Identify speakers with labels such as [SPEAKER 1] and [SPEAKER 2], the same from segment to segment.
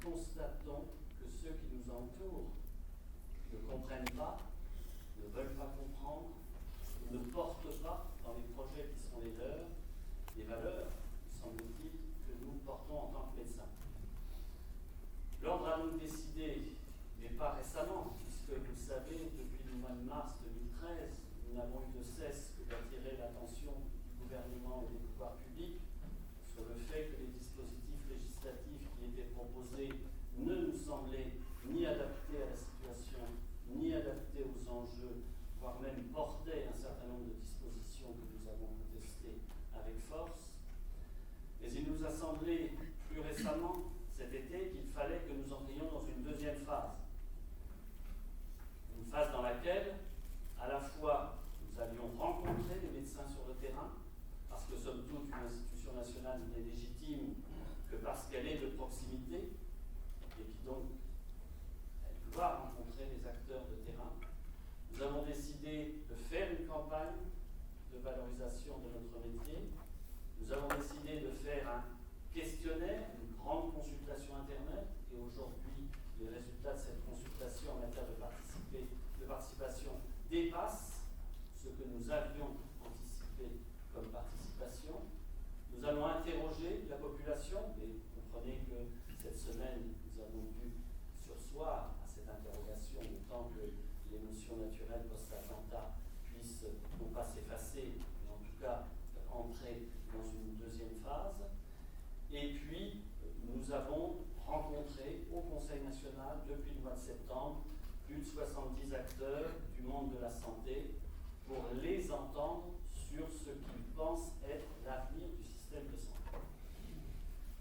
[SPEAKER 1] constatons que ceux qui nous entourent ne comprennent pas, ne veulent pas comprendre, ne portent pas dans les projets qui sont les leurs, les valeurs, semble-t-il, que nous portons en tant que médecins. L'ordre a donc décidé, mais pas récemment, puisque vous le savez, depuis le mois de mars 2013, nous n'avons eu de cesse que d'attirer l'attention du gouvernement et des pouvoirs publics sur le fait que les dispositifs législatifs qui étaient proposés ne nous semblaient ni adaptés à la situation, ni adaptés aux enjeux, voire même portaient un certain nombre de dispositions que nous avons contestées avec force. Mais il nous a semblé plus récemment, cet été, qu'il fallait que nous entrions dans une deuxième phase. Une phase dans laquelle, à la fois, nous allions rencontrer les médecins sur le terrain, parce que somme toute, une institution nationale n'est légitime que parce qu'elle est de proximité, et qui donc, elle doit rencontrer les acteurs de terrain. Nous avons décidé de faire une campagne de valorisation de notre métier. Nous avons décidé de faire un questionnaire, une grande consultation Internet, et aujourd'hui, les résultats de cette consultation en matière de participation dépassent ce que nous avions anticipé comme participation. Nous allons interroger la population, et comprenez que cette semaine, nous avons dû surseoir à cette interrogation, autant que l'émotion naturelle post-attentat puisse non pas s'effacer, mais en tout cas entrer dans une deuxième phase. Et puis, nous avons rencontré au Conseil national, depuis le mois de septembre, plus de 70 acteurs du monde de la santé pour les entendre sur ce qu'ils pensent être l'avenir du système de santé.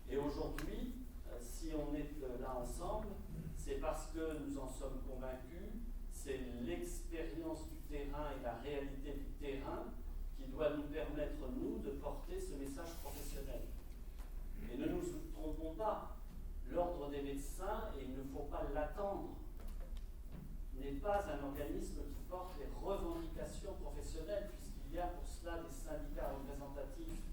[SPEAKER 1] Et aujourd'hui, si on est là ensemble, c'est parce que nous en sommes convaincus, c'est l'expérience du terrain et la réalité du terrain qui doit nous permettre, nous, de porter ce message professionnel. Et ne nous trompons pas, l'ordre des médecins, et il ne faut pas l'attendre, n'est pas un organisme qui porte les revendications professionnelles, puisqu'il y a pour cela des syndicats représentatifs.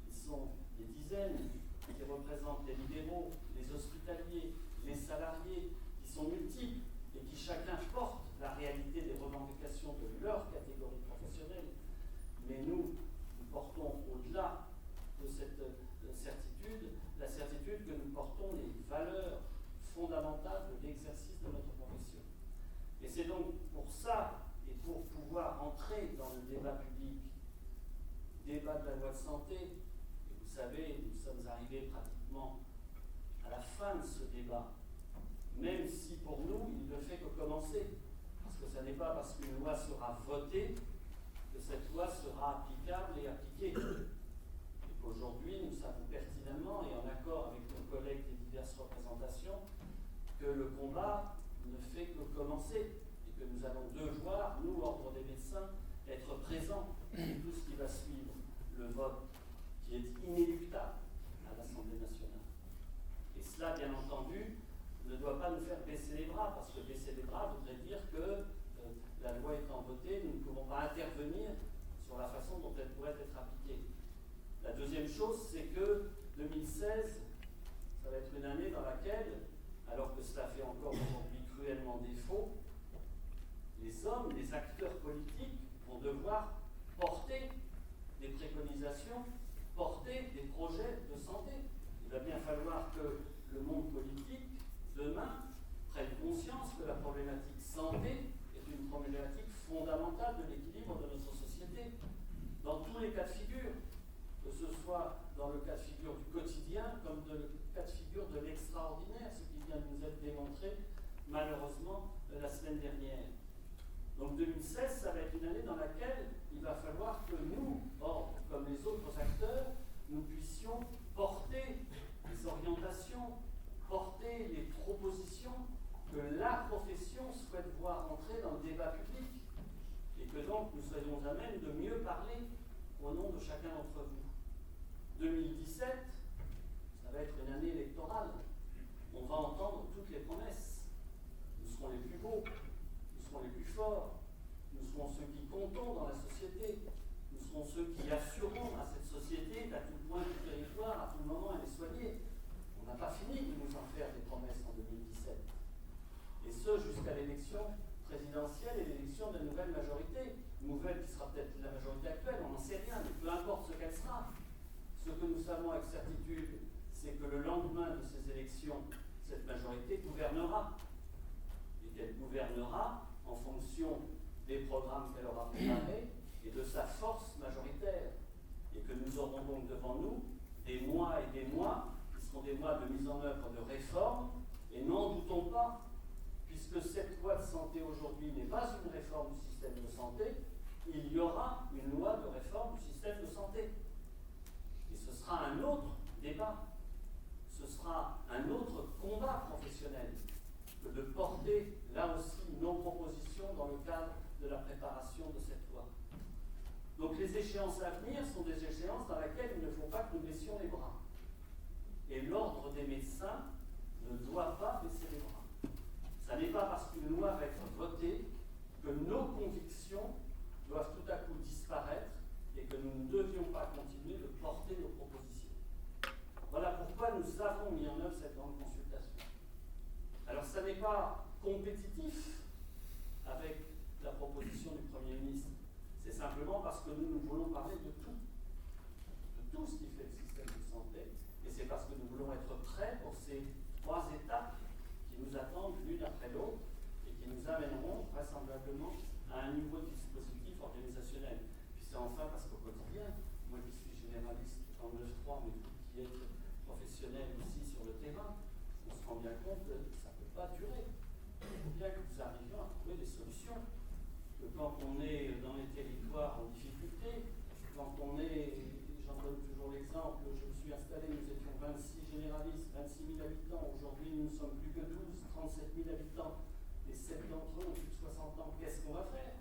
[SPEAKER 1] Ils sont des dizaines qui représentent les libéraux, les hospitaliers, les salariés, qui sont multiples et qui chacun porte la réalité des revendications de leur catégorie professionnelle. Mais nous portons au-delà de cette certitude, la certitude que nous portons les valeurs fondamentales de l'exercice de notre profession. Et c'est donc pour ça, et pour pouvoir entrer dans le débat public, débat de la loi de santé, et vous savez, nous sommes arrivés pratiquement à la fin de ce débat, même si pour nous, il ne fait que commencer, parce que ce n'est pas parce qu'une loi sera votée que cette loi sera applicable et appliquée. Et qu'aujourd'hui, nous savons pertinemment, et en accord avec nos collègues des diverses représentations, que le combat ne fait que commencer, et que nous allons devoir, nous, ordre des médecins, être présents à tout ce qui va suivre le vote, qui est inéluctable à l'Assemblée nationale. Et cela, bien entendu, ne doit pas nous faire baisser les bras, parce que baisser les bras voudrait dire que la loi étant votée, nous ne pouvons pas intervenir sur la façon dont elle pourrait être appliquée. La deuxième chose, c'est que 2016, ça va être une année dans laquelle, alors que cela fait encore aujourd'hui cruellement défaut, les hommes, les acteurs politiques vont devoir porter des préconisations, porter des projets de santé. Il va bien falloir que le monde politique, demain, prenne conscience que la problématique santé est une problématique fondamentale de l'équilibre de notre société, dans tous les cas de figure, que ce soit dans le cas de figure du quotidien, comme dans le cas de figure de l'extraordinaire, ce qui vient de nous être démontré, malheureusement, la semaine dernière. Donc 2016, ça va être une année dans laquelle il va falloir que nous, comme les autres acteurs, nous puissions porter les orientations, porter les propositions que la profession souhaite voir entrer dans le débat public, et que donc nous soyons à même de mieux parler au nom de chacun d'entre vous. 2017, ça va être une année électorale. On va entendre toutes les promesses. Nous serons les plus beaux, nous serons les plus forts, nous serons ceux qui comptons dans la société, nous serons ceux qui assureront à cette société qu'à tout point du territoire, à tout moment, elle est soignée. On n'a pas fini de nous en faire des promesses l'élection présidentielle et l'élection de nouvelles majorités. Une nouvelle qui sera peut-être la majorité actuelle, on n'en sait rien, mais peu importe ce qu'elle sera. Ce que nous savons avec certitude, c'est que le lendemain de ces élections, cette majorité gouvernera. Et qu'elle gouvernera en fonction des programmes qu'elle aura préparés et de sa force majoritaire. Et que nous aurons donc devant nous des mois et des mois qui seront des mois de mise en œuvre de réformes. Et n'en doutons pas, puisque cette loi de santé aujourd'hui n'est pas une réforme du système de santé, il y aura une loi de réforme du système de santé. Et ce sera un autre débat, ce sera un autre combat professionnel que de porter là aussi nos propositions dans le cadre de la préparation de cette loi. Donc les échéances à venir sont des échéances dans lesquelles il ne faut pas que nous baissions les bras. Et l'ordre des médecins ne doit pas baisser les bras. Ça n'est pas parce qu'une loi va être votée que nos convictions doivent tout à coup disparaître et que nous ne devions pas continuer de porter nos propositions. Voilà pourquoi nous avons mis en œuvre cette grande consultation. Alors ça n'est pas compétitif avec la proposition du Premier ministre, c'est simplement parce que nous voulons parler de tout ce qui fait le système de santé, et c'est parce que nous voulons être prêts pour ces 3 étapes qui nous attendent l'une après l'autre et qui nous amèneront vraisemblablement à un niveau de dispositif organisationnel. Puis c'est enfin parce qu'au quotidien, moi qui suis généraliste en 9.3, mais vous qui êtes professionnel ici sur le terrain, on se rend bien compte que ça ne peut pas durer. Il faut bien que nous arrivions à trouver des solutions. Que quand on est dans les territoires en difficulté, quand on est, j'en donne toujours l'exemple, je me suis installé, nous étions 26 généralistes, 26 000 habitants, aujourd'hui nous ne sommes plus que 12, 37 000 habitants, et 7 d'entre eux ont plus de 60 ans, qu'est-ce qu'on va faire?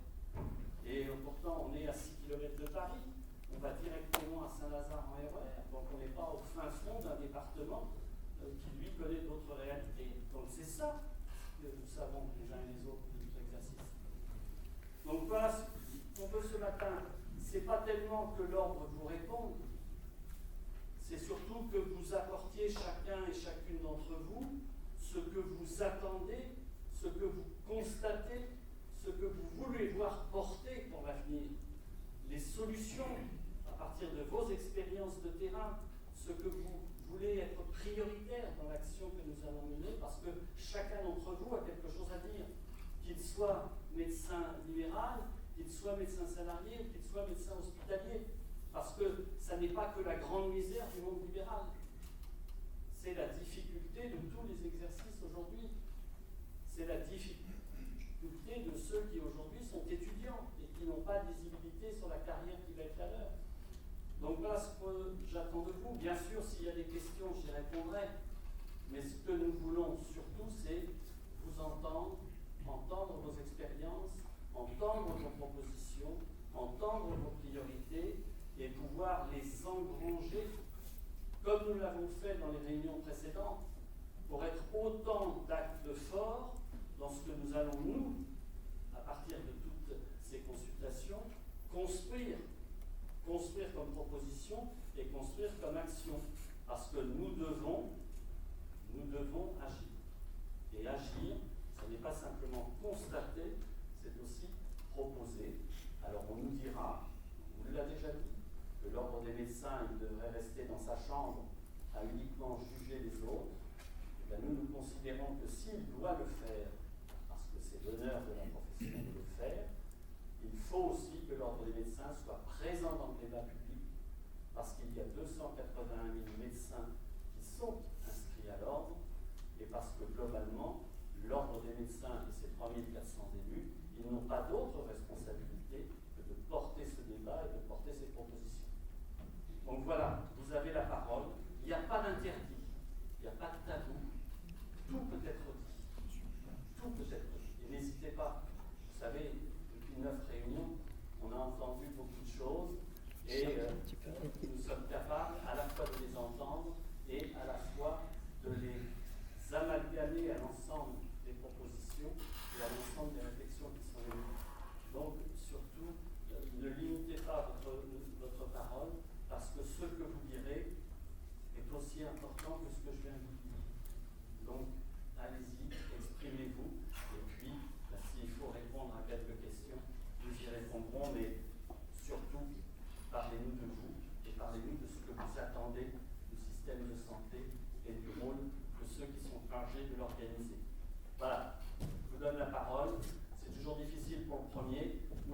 [SPEAKER 1] Et pourtant on est à 6 km de Paris, on va directement à Saint-Lazare en RER, donc on n'est pas au fin fond d'un département qui lui connaît d'autres réalités. Donc c'est ça que nous savons les uns et les autres de notre exercice. Donc voilà ce qu'on veut ce matin. C'est pas tellement que l'ordre vous réponde, c'est surtout que vous apportiez chacun et chacune d'entre vous ce que vous attendez, ce que vous constatez, ce que vous voulez voir porter pour l'avenir, les solutions à partir de vos expériences de terrain, ce que vous voulez être prioritaire dans l'action que nous allons mener, parce que chacun d'entre vous a quelque chose à dire, qu'il soit médecin libéral, qu'il soit médecin salarié ou qu'il soit médecin hospitalier, parce que ça n'est pas que la grande misère du monde libéral, c'est la difficulté de tous les exercices aujourd'hui, c'est la difficulté de ceux qui aujourd'hui sont étudiants et qui n'ont pas de visibilité sur la carrière qui va être la leur. Donc voilà ce que j'attends de vous. Bien sûr, s'il y a des questions, j'y répondrai, mais ce que nous voulons surtout, c'est vous entendre vos expériences, entendre vos propositions, entendre vos priorités et pouvoir les engranger comme nous l'avons fait dans les réunions précédentes pour être autant d'actes forts dans ce que nous allons, nous, à partir de toutes ces consultations, construire comme proposition et construire comme action. Parce que nous devons agir. Et agir, ce n'est pas simplement constater, c'est aussi proposer. Alors on nous dira, on nous l'a déjà dit, que l'ordre des médecins, il devrait rester dans sa chambre à uniquement juger les autres. Et bien nous considérons que s'il doit le faire, parce que c'est l'honneur de la profession de le faire, il faut aussi que l'ordre des médecins soit présent dans le débat public, parce qu'il y a 281 000 médecins qui sont inscrits à l'ordre, et parce que globalement, l'ordre des médecins et ses 3400 élus, ils n'ont pas d'autre responsabilité que de porter ce débat et de porter ces propositions. Donc voilà, vous avez la parole, il n'y a pas d'interdit, il n'y a pas de tabou, tout peut être dit, tout peut être dit, et n'hésitez pas, vous savez, depuis 9 réunions, on a entendu beaucoup de choses, et nous sommes capables à la fois de les entendre et à la fois de les amalgamer à l'ensemble des propositions et à l'ensemble des réflexions qui sont émises. Donc, surtout, ne limitez pas votre parole, parce que ce que vous direz est aussi important que ce que je viens de vous dire. Donc, allez-y, exprimez-vous, et puis la chargé de l'organiser.